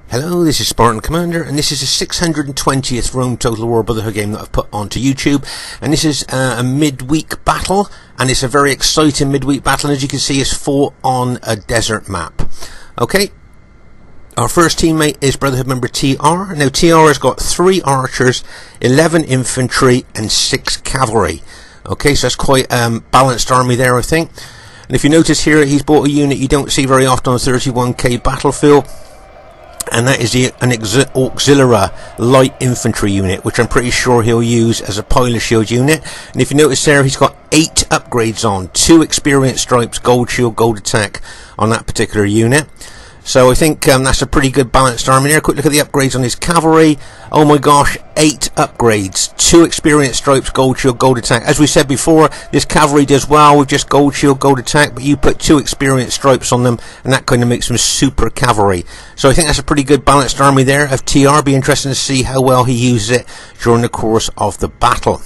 Hello, this is Spartan Commander, and this is the 620th Rome Total War Brotherhood game that I've put onto YouTube. And this is a midweek battle, and it's a very exciting midweek battle. And as you can see, it's fought on a desert map. Okay, our first teammate is Brotherhood member TR. Now, TR has got 3 archers, 11 infantry, and 6 cavalry. Okay, so that's quite a balanced army there, I think. And if you notice here, he's bought a unit you don't see very often on 31k battlefield. And that is an auxiliary light infantry unit, which I'm pretty sure he'll use as a pilot shield unit. And if you notice there, he's got 8 upgrades on, 2 experience stripes, gold shield, gold attack on that particular unit. So I think that's a pretty good balanced army there. Quick look at the upgrades on his cavalry. Oh my gosh, 8 upgrades, 2 experience stripes, gold shield, gold attack. As we said before, this cavalry does well with just gold shield, gold attack, but you put 2 experience stripes on them, and that kind of makes them super cavalry. So I think that's a pretty good balanced army there of TR. Be interesting to see how well he uses it during the course of the battle.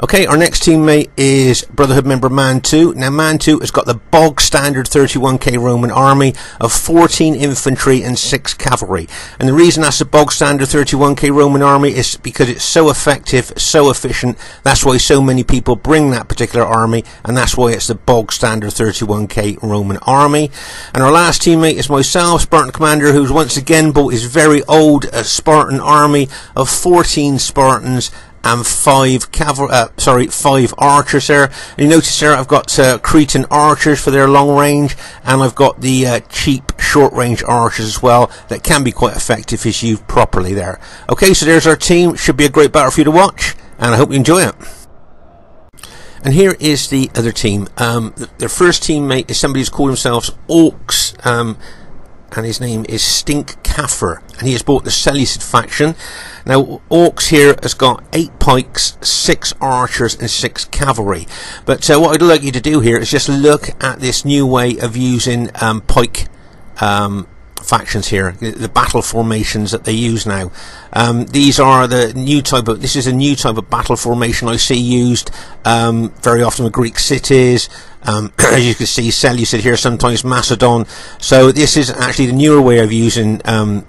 Okay, our next teammate is Brotherhood member Man 2. Now, Man 2 has got the bog standard 31k Roman army of 14 infantry and 6 cavalry. And the reason that's the bog standard 31k Roman army is because it's so effective, so efficient. That's why so many people bring that particular army, and that's why it's the bog standard 31k Roman army. And our last teammate is myself, Spartan Commander, who's once again bought his very old Spartan army of 14 Spartans and 5 archers there. And you notice there I've got Cretan archers for their long range, and I've got the cheap short range archers as well that can be quite effective if used properly there. Okay, so there's our team. Should be a great battle for you to watch, and I hope you enjoy it. And here is the other team. Their first teammate is somebody who's called themselves Orcs, and his name is Stink Kaffir, and he has bought the Seleucid faction. Now, Orcs here has got 8 pikes, 6 archers, and 6 cavalry. But what I'd like you to do here is just look at this new way of using pike factions here, the battle formations that they use now. These are the new type of, this is a new type of battle formation I see used very often with Greek cities. As you can see, Seleucid here, sometimes Macedon. So this is actually the newer way of using,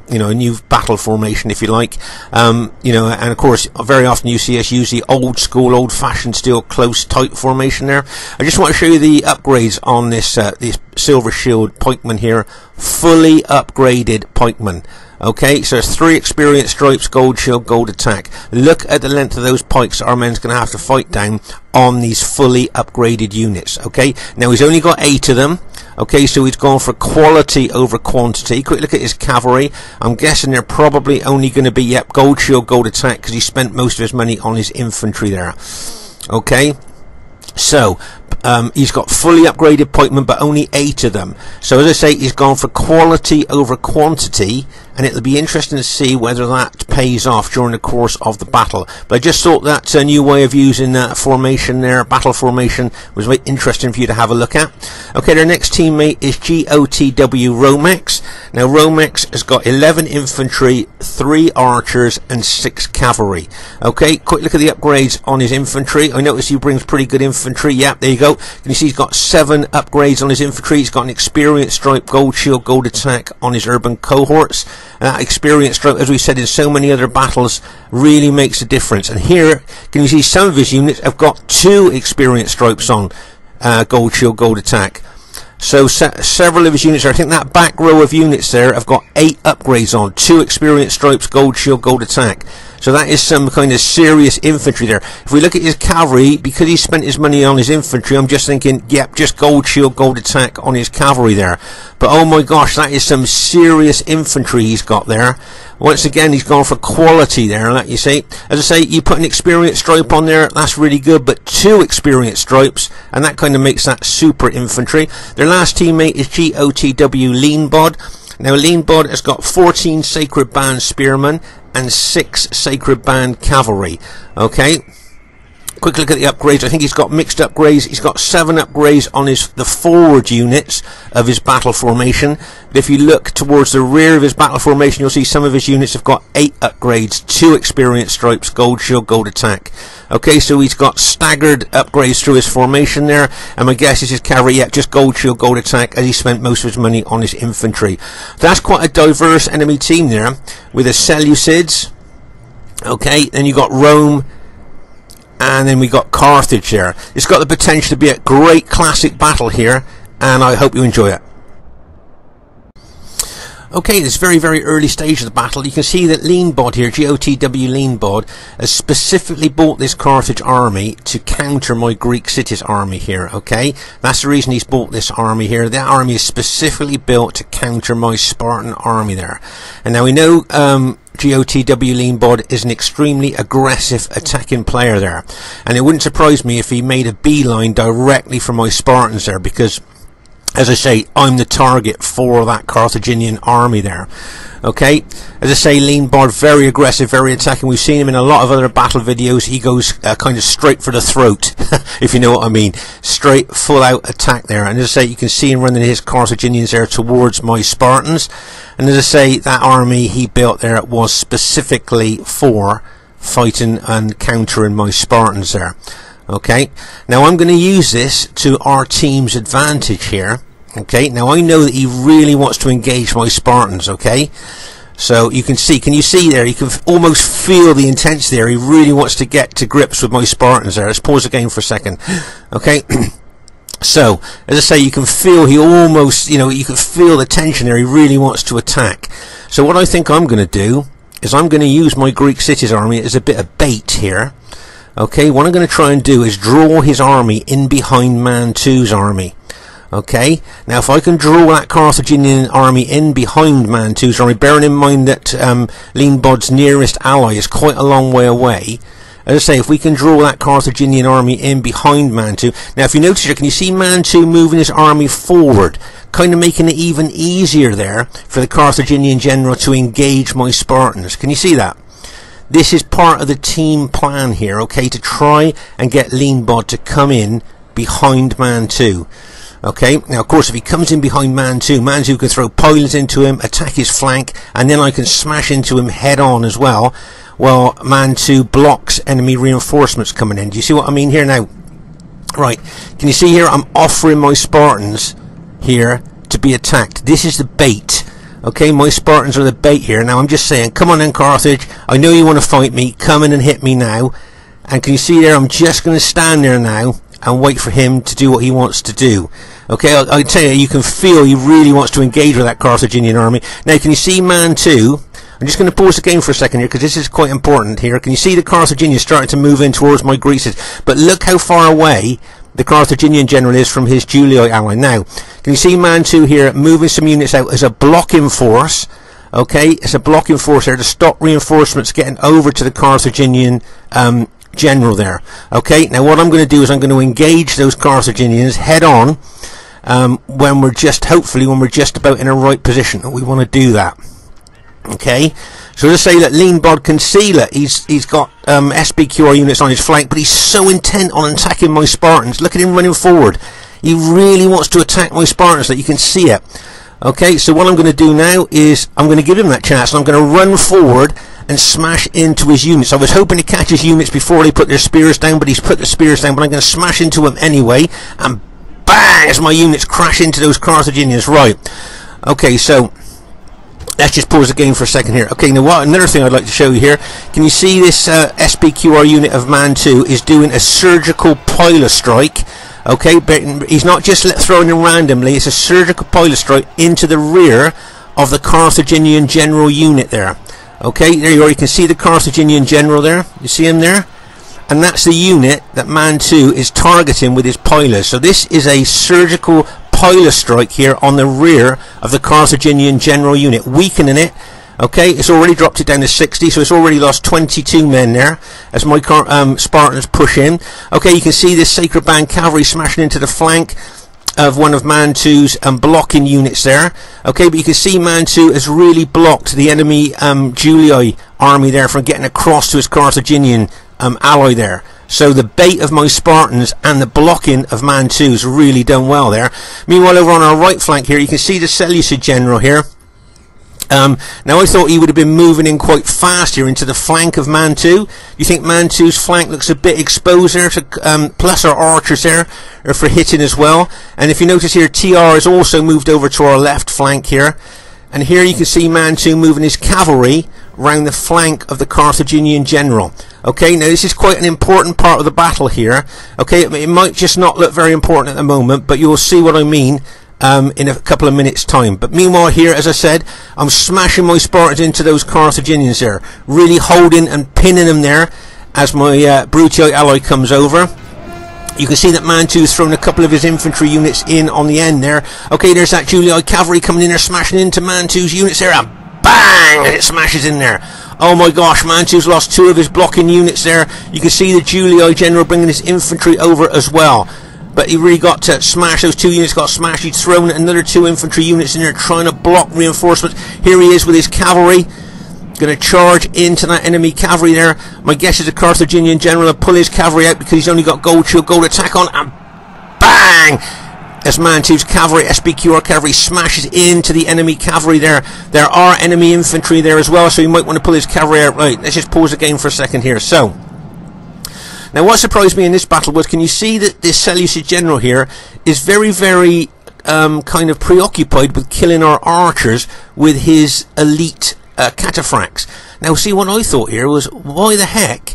you know, a new battle formation, if you like. You know, and of course, very often you see us use the old school, old-fashioned steel close, tight formation there. I just want to show you the upgrades on this this silver shield pikeman here, fully upgraded pikeman. Okay, so it's 3 experience stripes, gold shield, gold attack. Look at the length of those pikes our men's going to have to fight down on these fully upgraded units. Okay, now he's only got 8 of them. Okay, so he's gone for quality over quantity. Quick look at his cavalry. I'm guessing they're probably only going to be, yep, gold shield, gold attack, because he spent most of his money on his infantry there. Okay, so he's got fully upgraded pikemen, but only 8 of them. So as I say, he's gone for quality over quantity, and it'll be interesting to see whether that pays off during the course of the battle. But I just thought that a new way of using that formation there, battle formation, was very interesting for you to have a look at. Okay, their next teammate is GOTW Romex. Now, Romex has got 11 infantry, 3 archers, and 6 cavalry. Okay, quick look at the upgrades on his infantry. I notice he brings pretty good infantry. Yep, there you go. Can you see he's got 7 upgrades on his infantry. He's got an experience stripe, gold shield, gold attack on his urban cohorts. And that experience stripe, as we said in so many other battles, really makes a difference. And here, can you see some of his units have got 2 experience stripes on, gold shield, gold attack. So several of his units, I think that back row of units there have got 8 upgrades on, 2 experience stripes, gold shield, gold attack. So that is some kind of serious infantry there. If we look at his cavalry, because he spent his money on his infantry, I'm just thinking, yep, just gold shield, gold attack on his cavalry there. But oh my gosh, that is some serious infantry he's got there. Once again, he's gone for quality there, like you see. As I say, you put an experience stripe on there, that's really good, but 2 experience stripes, and that kind of makes that super infantry. Their last teammate is GOTW Leanbod. Now, Leanbod has got 14 Sacred Band Spearmen and 6 Sacred Band Cavalry. Okay, Quick look at the upgrades. I think he's got mixed upgrades. He's got 7 upgrades on the forward units of his battle formation. But if you look towards the rear of his battle formation, you'll see some of his units have got 8 upgrades, 2 experience stripes, gold shield, gold attack. Okay, so he's got staggered upgrades through his formation there. And my guess is his cavalry, yeah, just gold shield, gold attack, as he spent most of his money on his infantry. That's quite a diverse enemy team there, with the Seleucids. Okay, then you got Rome, and then we got Carthage there. It's got the potential to be a great classic battle here, and I hope you enjoy it. Okay, this very, very early stage of the battle, you can see that Leanbod here, GOTW Leanbod, has specifically bought this Carthage army to counter my Greek cities army here, okay? That's the reason he's bought this army here. That army is specifically built to counter my Spartan army there. And now we know GOTW Leanbod is an extremely aggressive attacking player there. And it wouldn't surprise me if he made a beeline directly for my Spartans there, because, as I say, I'm the target for that Carthaginian army there. Okay, as I say, Leanbod, very aggressive, very attacking. We've seen him in a lot of other battle videos. He goes kind of straight for the throat, if you know what I mean. Straight, full out attack there. And as I say, you can see him running his Carthaginians there towards my Spartans. And as I say, that army he built there was specifically for fighting and countering my Spartans there. Okay, now I'm going to use this to our team's advantage here. Okay, now I know that he really wants to engage my Spartans, okay? So you can see, there, you can almost feel the intensity there. He really wants to get to grips with my Spartans there. Let's pause the game for a second. Okay, so, as I say, you can feel he almost, you can feel the tension there. He really wants to attack. So what I think I'm going to do is I'm going to use my Greek cities army as a bit of bait here. Okay, what I'm going to try and do is draw his army in behind Man 2's army. Okay, now if I can draw that Carthaginian army in behind Man 2's army, bearing in mind that Leanbod's nearest ally is quite a long way away. As I say, if we can draw that Carthaginian army in behind Man 2. Now if you notice here, can you see Man 2 moving his army forward? Kind of making it even easier there for the Carthaginian general to engage my Spartans. Can you see that? This is part of the team plan here, okay, to try and get Leanbod to come in behind Man 2. Okay, now of course if he comes in behind Man 2 can throw pylons into him, attack his flank, and then I can smash into him head on as well, while Man 2 blocks enemy reinforcements coming in. Do you see what I mean here now? Right, can you see here I'm offering my Spartans here to be attacked. This is the bait. Okay, my Spartans are the bait here. Now I'm just saying, come on in Carthage, I know you want to fight me, come in and hit me now. And can you see there, I'm just going to stand there now and wait for him to do what he wants to do. Okay, I'll tell you, you can feel he really wants to engage with that Carthaginian army. Now can you see Man 2? I'm just going to pause the game for a second here, because this is quite important here. Can you see the Carthaginians starting to move in towards my Greeks? But look how far away the Carthaginian general is from his Julii ally. Now, can you see Man 2 here moving some units out as a blocking force? Okay, it's a blocking force there to stop reinforcements getting over to the Carthaginian general there. Okay, now what I'm going to do is I'm going to engage those Carthaginians head on when we're just about in a right position. We want to do that. Okay, so to say that Leanbod can see that he's got SBQR units on his flank, but he's so intent on attacking my Spartans. Look at him running forward. He really wants to attack my Spartans, that you can see it. Okay, so what I'm going to do now is I'm going to give him that chance, and I'm going to run forward and smash into his units. I was hoping to catch his units before they put their spears down, but he's put the spears down, but I'm going to smash into him anyway, and bang, as my units crash into those Carthaginians. Right, okay, so let's just pause the game for a second here. Okay, now another thing I'd like to show you here. Can you see this SBQR unit of Man 2 is doing a surgical pilot strike? Okay, but he's not just throwing them randomly. It's a surgical pilot strike into the rear of the Carthaginian general unit there. Okay, there you are. You can see the Carthaginian general there. You see him there? And that's the unit that Man 2 is targeting with his pilots. So this is a surgical pilot strike here on the rear of the Carthaginian general unit, weakening it. Okay, it's already dropped it down to 60, so it's already lost 22 men there as my Spartans push in. Okay, you can see this Sacred Band cavalry smashing into the flank of one of Man 2's blocking units there. Okay, but you can see Man 2 has really blocked the enemy Julii army there from getting across to his Carthaginian ally there. So the bait of my Spartans and the blocking of Mantous really done well there. Meanwhile, over on our right flank here, you can see the Seleucid general here. Now I thought he would have been moving in quite fast here into the flank of Mantu. You think Mantu's flank looks a bit exposed there, plus our archers there are for hitting as well. And if you notice here, TR has also moved over to our left flank here. And here you can see Mantu moving his cavalry round the flank of the Carthaginian general. Okay, now this is quite an important part of the battle here. Okay, it might just not look very important at the moment, but you'll see what I mean in a couple of minutes time. But meanwhile here, as I said, I'm smashing my Spartans into those Carthaginians there, really holding and pinning them there as my Brutii ally comes over. You can see that Mantu's thrown a couple of his infantry units in on the end there. Okay, there's that Julii cavalry coming in there, smashing into Mantu's units there, and bang, and it smashes in there. Oh my gosh, Mantu's lost 2 of his blocking units there. You can see the Julii general bringing his infantry over as well. But he really got to smash, those 2 units got smashed. He'd thrown another 2 infantry units in there trying to block reinforcements. Here he is with his cavalry, going to charge into that enemy cavalry there. My guess is the Carthaginian general will pull his cavalry out because he's only got gold shield, gold attack on, and bang! As Mantu's cavalry, SBQR cavalry, smashes into the enemy cavalry there. There are enemy infantry there as well, so he might want to pull his cavalry out. Right, let's just pause the game for a second here. So, now what surprised me in this battle was, can you see that this Seleucid general here is very, very kind of preoccupied with killing our archers with his elite cataphracts. Now see, what I thought here was, why the heck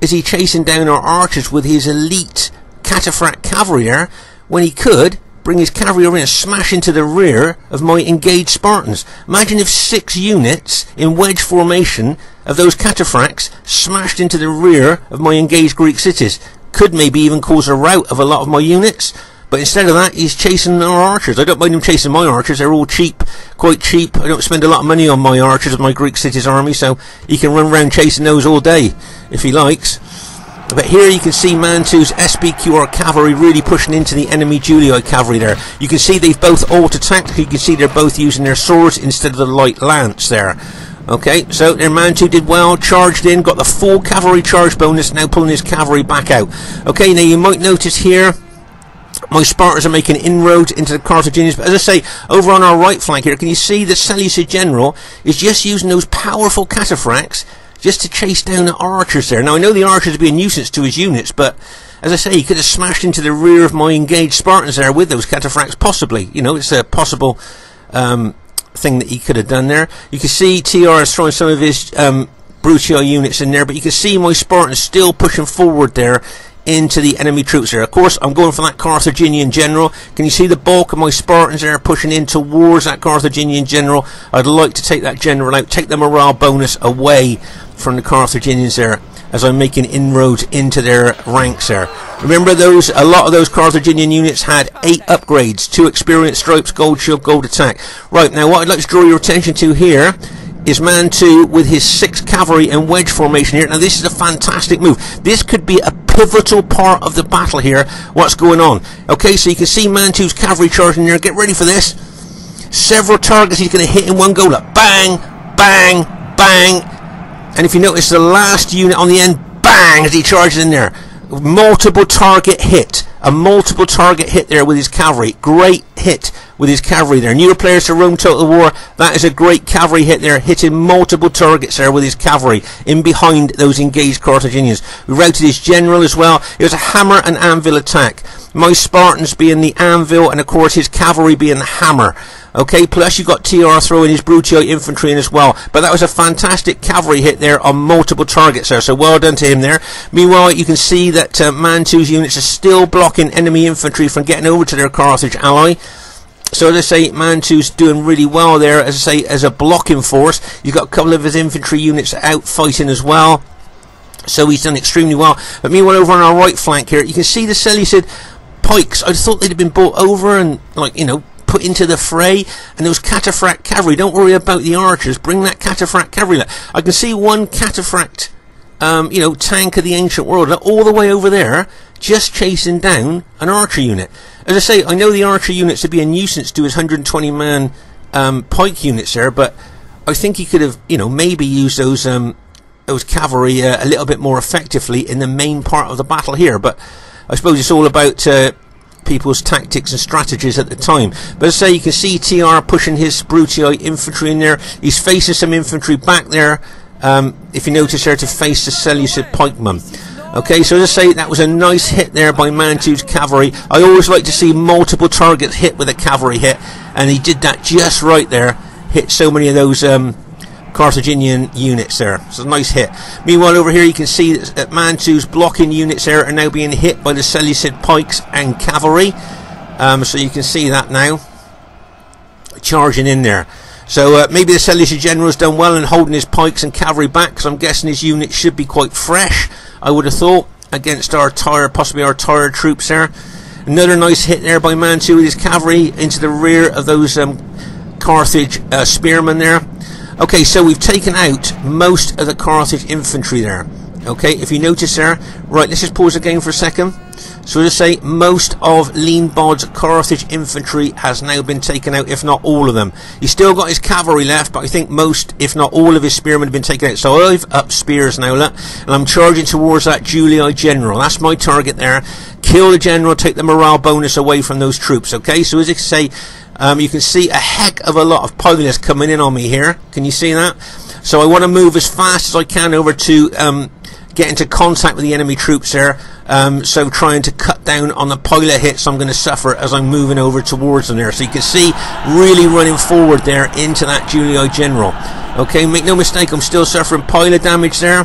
is he chasing down our archers with his elite cataphract cavalry there, when he could bring his cavalry over and smash into the rear of my engaged Spartans? Imagine if 6 units in wedge formation of those cataphracts smashed into the rear of my engaged Greek cities. Could maybe even cause a rout of a lot of my units. But instead of that, he's chasing our archers. I don't mind him chasing my archers. They're all cheap, quite cheap. I don't spend a lot of money on my archers of my Greek cities army, so he can run around chasing those all day if he likes. But here you can see Mantu's SBQR cavalry really pushing into the enemy Julii cavalry there. You can see they've both alt-attacked. You can see they're both using their swords instead of the light lance there. Okay, so their Mantu did well, charged in, got the full cavalry charge bonus, now pulling his cavalry back out. Okay, now you might notice here, my Spartans are making inroads into the Carthaginians, but as I say, over on our right flank here, can you see the Seleucid general is just using those powerful cataphracts just to chase down the archers there. Now I know the archers would be a nuisance to his units, but as I say, he could have smashed into the rear of my engaged Spartans there with those cataphracts, possibly. You know, it's a possible thing that he could have done there. You can see TR is throwing some of his Brutii units in there, but you can see my Spartans still pushing forward there into the enemy troops there. Of course, I'm going for that Carthaginian general. Can you see the bulk of my Spartans there pushing in towards that Carthaginian general? I'd like to take that general out, take the morale bonus away from the Carthaginians there as I'm making inroads into their ranks there. Remember, a lot of those Carthaginian units had 8 upgrades, 2 experience stripes, gold shield, gold attack. Right, now what I'd like to draw your attention to here is Mantu with his 6 cavalry in wedge formation here. Now this is a fantastic move. This could be a pivotal part of the battle here, what's going on. Okay, so you can see Mantu's cavalry charging there. Get ready for this. Several targets he's going to hit in one go. Like bang, bang, bang. And if you notice the last unit on the end, bang, as he charges in there. Multiple target hit. A multiple target hit there with his cavalry. Great hit with his cavalry there. Newer players to Rome Total War, that is a great cavalry hit there, hitting multiple targets there with his cavalry in behind those engaged Carthaginians. We routed his general as well. It was a hammer and anvil attack. My Spartans being the anvil, and of course his cavalry being the hammer. Okay, plus you got TR throwing his Brutii infantry in as well. But that was a fantastic cavalry hit there on multiple targets there, so well done to him there. Meanwhile, you can see that Mantu's units are still blocking enemy infantry from getting over to their Carthage ally. So as I say, Mantu's doing really well there, as I say, as a blocking force. You've got a couple of his infantry units out fighting as well. So he's done extremely well. But meanwhile, over on our right flank here, you can see the Seleucid pikes. I thought they'd have been brought over and, like, you know, put into the fray. And those cataphract cavalry, don't worry about the archers, bring that cataphract cavalry. I can see one cataphract you know, tank of the ancient world all the way over there, just chasing down an archer unit. As I say, I know the archer units would be a nuisance to his 120 man pike units there, but I think he could have, you know, maybe used those those cavalry a little bit more effectively in the main part of the battle here. But I suppose it's all about people's tactics and strategies at the time. But as I say, you can see TR pushing his Brutii infantry in there. He's facing some infantry back there, if you notice there, to face the Seleucid pikemen. Okay, so as I say, that was a nice hit there by Mantu's cavalry. I always like to see multiple targets hit with a cavalry hit, and he did that just right there. Hit so many of those Carthaginian units there. It's a nice hit. Meanwhile, over here you can see that Mantu's blocking units there are now being hit by the Seleucid pikes and cavalry. So you can see that now, charging in there. So maybe the Seleucid general's done well in holding his pikes and cavalry back, because I'm guessing his units should be quite fresh, I would have thought, against our possibly our tired troops there. Another nice hit there by Mantu with his cavalry into the rear of those Carthage spearmen there. Okay, so we've taken out most of the Carthage infantry there. Okay, if you notice there, right, let's just pause the game for a second. So as I say, most of Lean Bod's Carthage infantry has now been taken out, if not all of them. He's still got his cavalry left, but I think most, if not all of his spearmen have been taken out. So I've upped spears now, look, and I'm charging towards that Julii general. That's my target there. Kill the general, take the morale bonus away from those troops. Okay, so as I say, you can see a heck of a lot of pilots coming in on me here. Can you see that? So I want to move as fast as I can over to get into contact with the enemy troops there. So trying to cut down on the pilot hits I'm going to suffer as I'm moving over towards them there. So you can see really running forward there into that Julii general. Okay, make no mistake, I'm still suffering pilot damage there,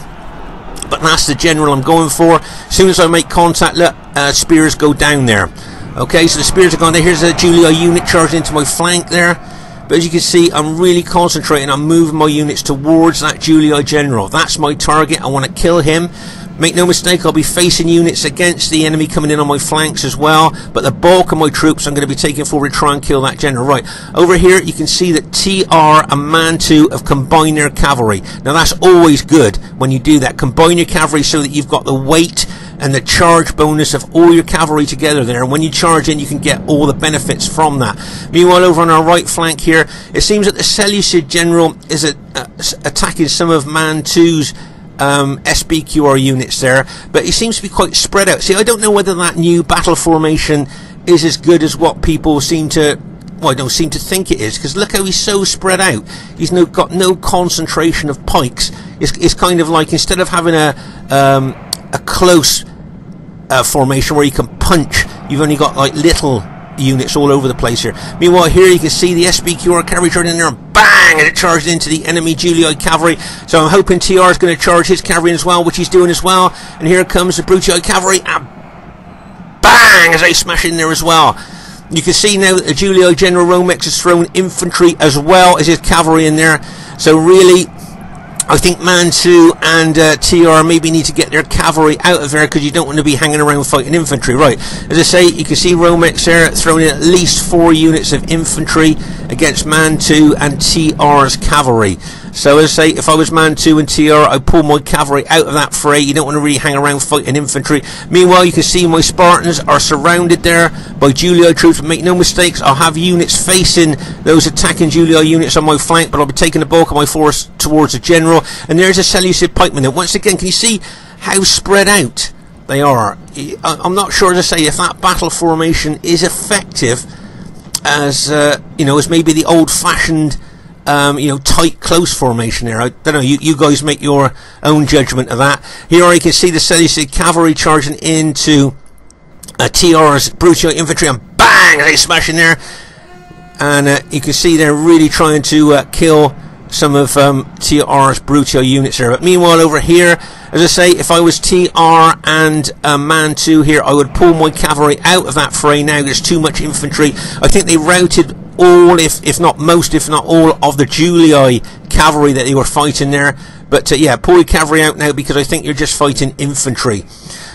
but that's the general I'm going for. As soon as I make contact, look, spears go down there. Okay, so the spears are gone there. Here's a Julii unit charging into my flank there. But as you can see, I'm really concentrating on moving my units towards that Julii general. That's my target. I want to kill him. Make no mistake, I'll be facing units against the enemy coming in on my flanks as well. But the bulk of my troops I'm going to be taking forward to try and kill that general. Right, over here you can see that TR and Mantu have combined their cavalry. Now that's always good when you do that. Combine your cavalry so that you've got the weight and the charge bonus of all your cavalry together there, and when you charge in you can get all the benefits from that. Meanwhile, over on our right flank here, it seems that the Seleucid general is attacking some of Mantu's SBQR units there, but he seems to be quite spread out. See, I don't know whether that new battle formation is as good as what people seem to, well, I don't seem to think it is, because look how he's so spread out. He's got no concentration of pikes. It's kind of like, instead of having a close formation where you can punch, you've only got like little units all over the place here. Meanwhile, here you can see the SBQR cavalry charging in there, and bang, and it charged into the enemy Julii cavalry. So I'm hoping TR is going to charge his cavalry as well, which he's doing as well. And here comes the Brutii cavalry, and bang, as they smash in there as well. You can see now that the Julii general Romex has thrown infantry as well as his cavalry in there. So really, I think Mantu and TR maybe need to get their cavalry out of there, because you don't want to be hanging around fighting infantry. Right, as I say, you can see Romex there throwing in at least 4 units of infantry against Mantu and TR's cavalry. So as I say, if I was Mantu and TR, I'd pull my cavalry out of that fray. You don't want to really hang around fighting infantry. Meanwhile, you can see my Spartans are surrounded there by Julii troops. Make no mistakes, I'll have units facing those attacking Julii units on my flank, but I'll be taking the bulk of my force towards the general. And there's a Seleucid pikeman. And once again, can you see how spread out they are? I'm not sure, as I say, if that battle formation is effective as you know, as maybe the old-fashioned you know, tight, close formation there. I don't know, you guys make your own judgment of that. Here you can see the Seleucid cavalry charging into TR's Brutii infantry, and bang, they smash in there. And you can see they're really trying to kill some of TR's Brutii units there. But meanwhile, over here, as I say, if I was TR and Mantu here, I would pull my cavalry out of that fray now. There's too much infantry. I think they routed all, if not most, if not all, of the Julii cavalry that they were fighting there. But yeah, pull your cavalry out now, because I think you're just fighting infantry.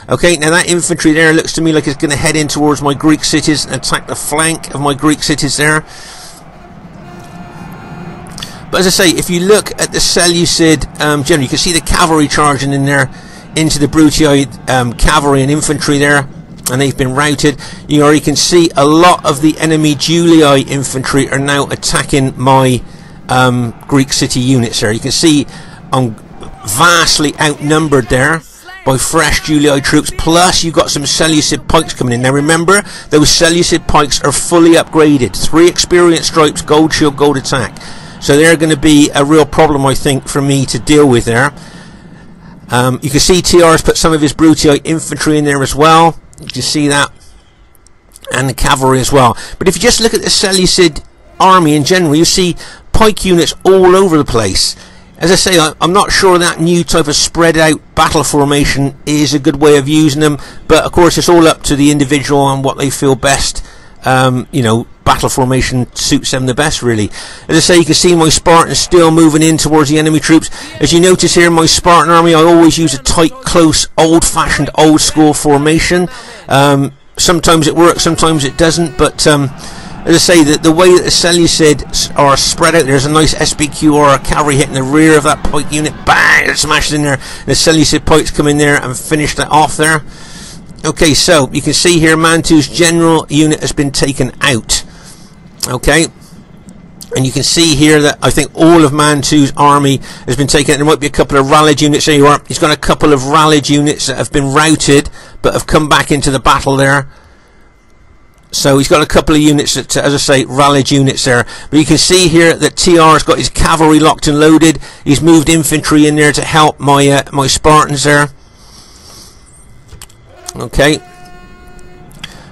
Okay, now that infantry there looks to me like it's going to head in towards my Greek cities and attack the flank of my Greek cities there. But as I say, if you look at the Seleucid general, you can see the cavalry charging in there into the Brutii cavalry and infantry there, and they've been routed. You already can see a lot of the enemy Julii infantry are now attacking my Greek city units there. You can see I'm vastly outnumbered there by fresh Julii troops, plus you've got some Seleucid pikes coming in. Now remember, those Seleucid pikes are fully upgraded, 3 experience stripes, gold shield, gold attack, so they're going to be a real problem, I think, for me to deal with there. You can see TR has put some of his Brutii infantry in there as well, you can see that, and the cavalry as well. But if you just look at the Seleucid army in general, you see pike units all over the place. As I say, I'm not sure that new type of spread out battle formation is a good way of using them, but of course it's all up to the individual and what they feel best, you know, battle formation suits them the best, really. As I say, you can see my Spartans still moving in towards the enemy troops. As you notice here, my Spartan army, I always use a tight, close, old-fashioned, old-school formation. Sometimes it works, sometimes it doesn't, but as I say, the way that the Seleucids are spread out, there's a nice SBQ or a cavalry hitting the rear of that pike unit, bang, it smashes in there, and the Seleucid pikes come in there and finish that off there. Okay, so you can see here Mantu's general unit has been taken out. Okay, and you can see here that I think all of Mantu's army has been taken out. There might be a couple of rallied units. There you are. He's got a couple of rallied units that have been routed but have come back into the battle there. So he's got a couple of units that, as I say, rallied units there. But you can see here that TR has got his cavalry locked and loaded. He's moved infantry in there to help my my Spartans there. Okay.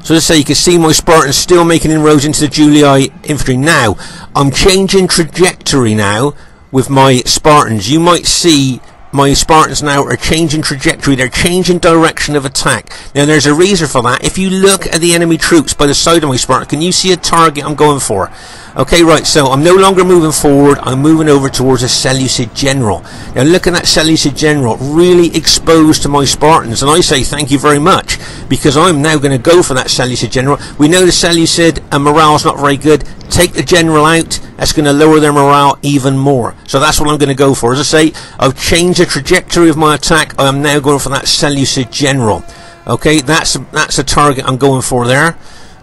So as I say, you can see my Spartans still making inroads into the Julii infantry. Now, I'm changing trajectory now with my Spartans. You might see my Spartans now are changing trajectory, they're changing direction of attack. Now there's a reason for that. If you look at the enemy troops by the side of my Spartan, can you see a target I'm going for? Okay, right, so I'm no longer moving forward, I'm moving over towards a Seleucid general. Now look at that Seleucid general, really exposed to my Spartans, and I say thank you very much, because I'm now going to go for that Seleucid general. We know the Seleucid morale's not very good. Take the general out, that's going to lower their morale even more. So that's what I'm going to go for. As I say, I've changed the trajectory of my attack. I am now going for that Seleucid general. Okay, that's a target I'm going for there.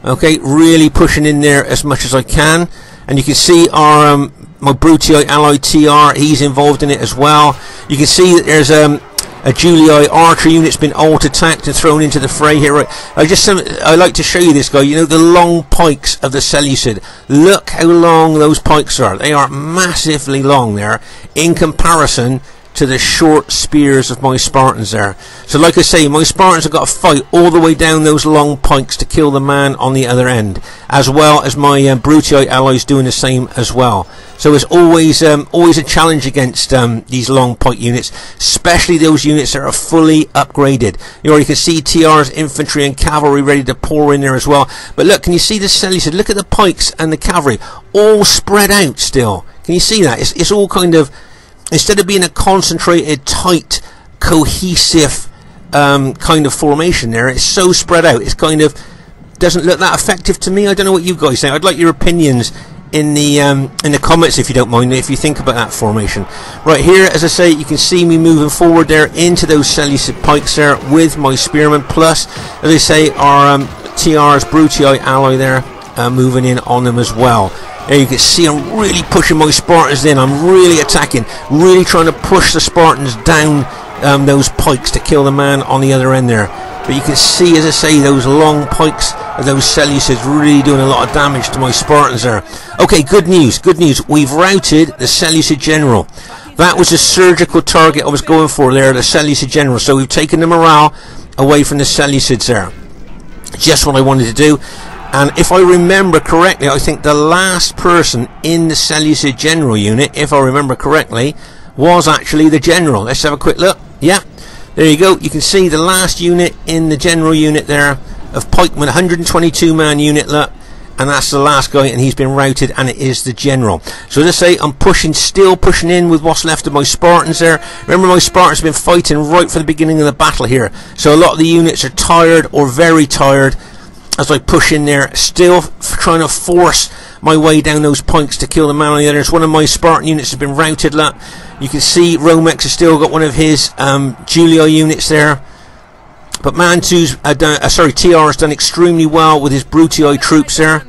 Okay, really pushing in there as much as I can. And you can see our my Brutii ally TR, he's involved in it as well. You can see that there's a Julii archer unit's been alt-attacked and thrown into the fray here. Right, I like to show you this guy. You know, the long pikes of the Seleucid. Look how long those pikes are. They are massively long there in comparison to the short spears of my Spartans there. So like I say, my Spartans have got to fight all the way down those long pikes to kill the man on the other end, as well as my Brutii allies doing the same as well. So it's always a challenge against these long pike units, especially those units that are fully upgraded. You know, you can see TR's infantry and cavalry ready to pour in there as well. But look, can you see the Seleucid? Look at the pikes and the cavalry, all spread out still. Can you see that? It's all kind of, instead of being a concentrated, tight, cohesive kind of formation there, it's so spread out. It's kind of doesn't look that effective to me. I don't know what you guys think. I'd like your opinions in the comments, if you don't mind, if you think about that formation. Right here, as I say, you can see me moving forward there into those Seleucid pikes there with my spearmen, plus, as I say, our TR's Brutii ally there moving in on them as well. There you can see I'm really pushing my Spartans in. I'm really attacking, really trying to push the Spartans down those pikes to kill the man on the other end there. But you can see, as I say, those long pikes of those Seleucids really doing a lot of damage to my Spartans there. Okay, good news, good news. We've routed the Seleucid general. That was a surgical target I was going for there, the Seleucid general. So we've taken the morale away from the Seleucids there. Just what I wanted to do. And if I remember correctly, I think the last person in the Seleucid general unit, if I remember correctly, was actually the general. Let's have a quick look. Yeah, there you go. You can see the last unit in the general unit there of pikemen, 122 man unit, look, and that's the last guy, and he's been routed, and it is the general. So as I say, I'm still pushing in with what's left of my Spartans there. Remember, my Spartans have been fighting right from the beginning of the battle here, so a lot of the units are tired or very tired as I push in there, still trying to force my way down those pikes to kill the man on the other. One of my Spartan units has been routed. Look, you can see Romex has still got one of his Julii units there. But Mantu's TR has done extremely well with his Brutii troops there.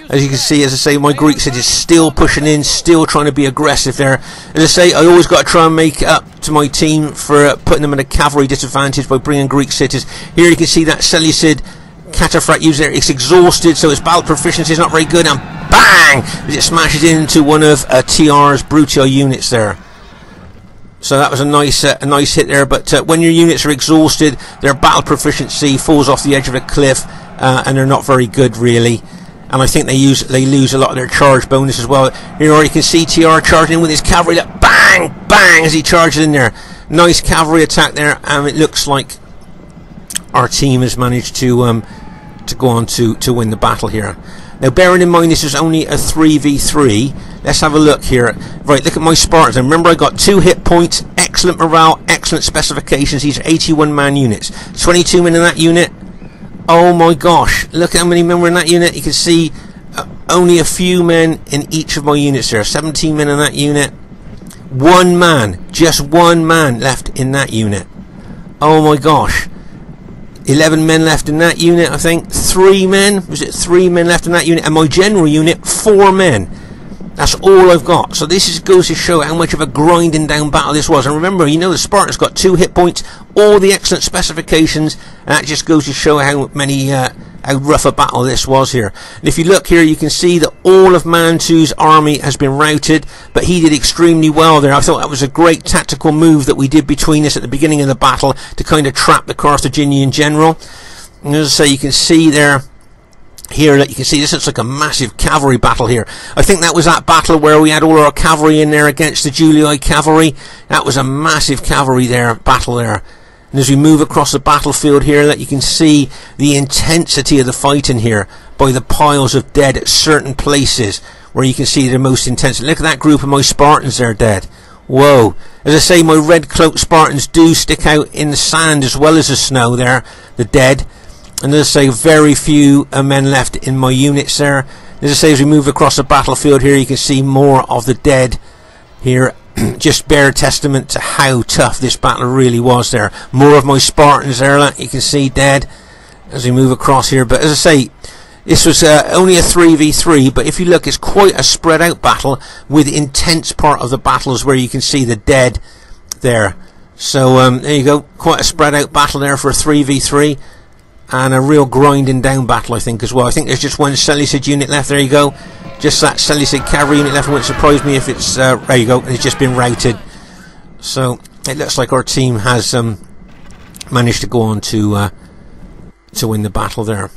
As you can see, as I say, my Greek cities still pushing in, still trying to be aggressive there. As I say, I always got to try and make up to my team for putting them at a cavalry disadvantage by bringing Greek cities. Here you can see that Seleucid cataphract user, it's exhausted, so its battle proficiency is not very good, and bang! As it smashes into one of TR's Brutio units there. So that was a nice hit there, but when your units are exhausted, their battle proficiency falls off the edge of a cliff, and they're not very good really. And I think they lose a lot of their charge bonus as well. Here you can see TR charging in with his cavalry, that bang, bang, as he charges in there. Nice cavalry attack there, and it looks like our team has managed to go on to win the battle here. Now, bearing in mind this is only a 3v3, let's have a look here. Right, look at my Spartans. And remember, I got 2 hit points, excellent morale, excellent specifications. These are 81-man units. 22 men in that unit. Oh my gosh, look at how many men were in that unit. You can see only a few men in each of my units there. 17 men in that unit. 1 man, just 1 man left in that unit. Oh my gosh. 11 men left in that unit, I think. 3 men, was it 3 men left in that unit? And my general unit, 4 men. That's all I've got. So this goes to show how much of a grinding down battle this was. And remember, you know, the Spartans got 2 hit points, all the excellent specifications, and that just goes to show how rough a battle this was here. And if you look here, you can see that all of Mantu's army has been routed, but he did extremely well there. I thought that was a great tactical move that we did between us at the beginning of the battle to kind of trap the Carthaginian general. And as I say, you can see there, here that you can see this looks like a massive cavalry battle here. I think that was that battle where we had all our cavalry in there against the Julii cavalry. That was a massive cavalry battle there. And as we move across the battlefield here, that you can see the intensity of the fighting here by the piles of dead at certain places where you can see the most intense. Look at that group of my Spartans there dead. Whoa. As I say, my red cloaked Spartans do stick out in the sand as well as the snow there, the dead. And as I say, very few men left in my units there. As I say, as we move across the battlefield here, you can see more of the dead here. Just bear testament to how tough this battle really was there. More of my Spartans there, like you can see, dead as we move across here. But as I say, this was only a 3v3, but if you look, it's quite a spread out battle with intense part of the battles where you can see the dead there. So there you go, quite a spread out battle there for a 3v3. And a real grinding down battle, I think, as well. I think there's just 1 Seleucid unit left. There you go. Just that Seleucid cavalry unit left. It wouldn't surprise me if it's... there you go. It's just been routed. So it looks like our team has managed to go on to win the battle there.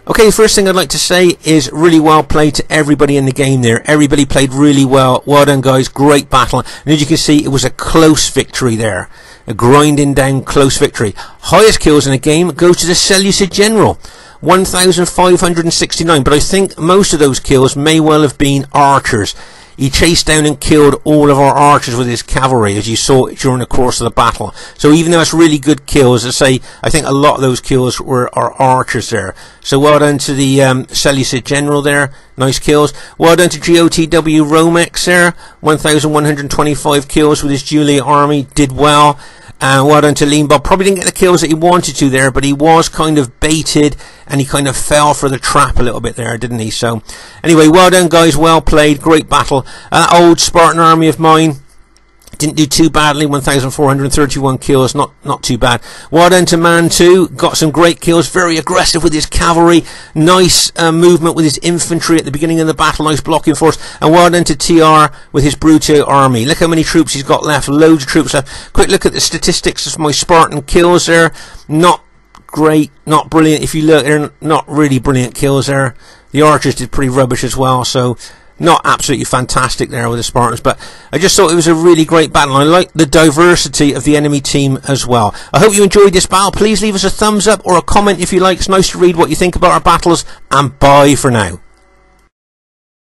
Okay, the first thing I'd like to say is really well played to everybody in the game there. Everybody played really well. Well done, guys. Great battle. And as you can see, it was a close victory there. A grinding down close victory. Highest kills in the game goes to the Seleucid general. 1,569. But I think most of those kills may well have been archers. He chased down and killed all of our archers with his cavalry, as you saw during the course of the battle. So even though it's really good kills, as I say, I think a lot of those kills were our archers there. So well done to the Seleucid general there. Nice kills. Well done to GOTW Romex there. 1,125 kills with his Julii army. Did well. Well done to Lean Bob. Probably didn't get the kills that he wanted to there, but he was kind of baited and he kind of fell for the trap a little bit there, didn't he? So anyway, well done, guys. Well played. Great battle. Old Spartan army of mine didn't do too badly. 1,431 kills. Not too bad. Well done to Man 2. Got some great kills. Very aggressive with his cavalry. Nice movement with his infantry at the beginning of the battle. Nice blocking force. And well done to TR with his Brutio army. Look how many troops he's got left. Loads of troops left. Quick look at the statistics of my Spartan kills there. Not great. Not brilliant. If you look, they're not really brilliant kills there. The archers did pretty rubbish as well. So not absolutely fantastic there with the Spartans, but I just thought it was a really great battle. I like the diversity of the enemy team as well. I hope you enjoyed this battle. Please leave us a thumbs up or a comment if you like. It's nice to read what you think about our battles, and bye for now.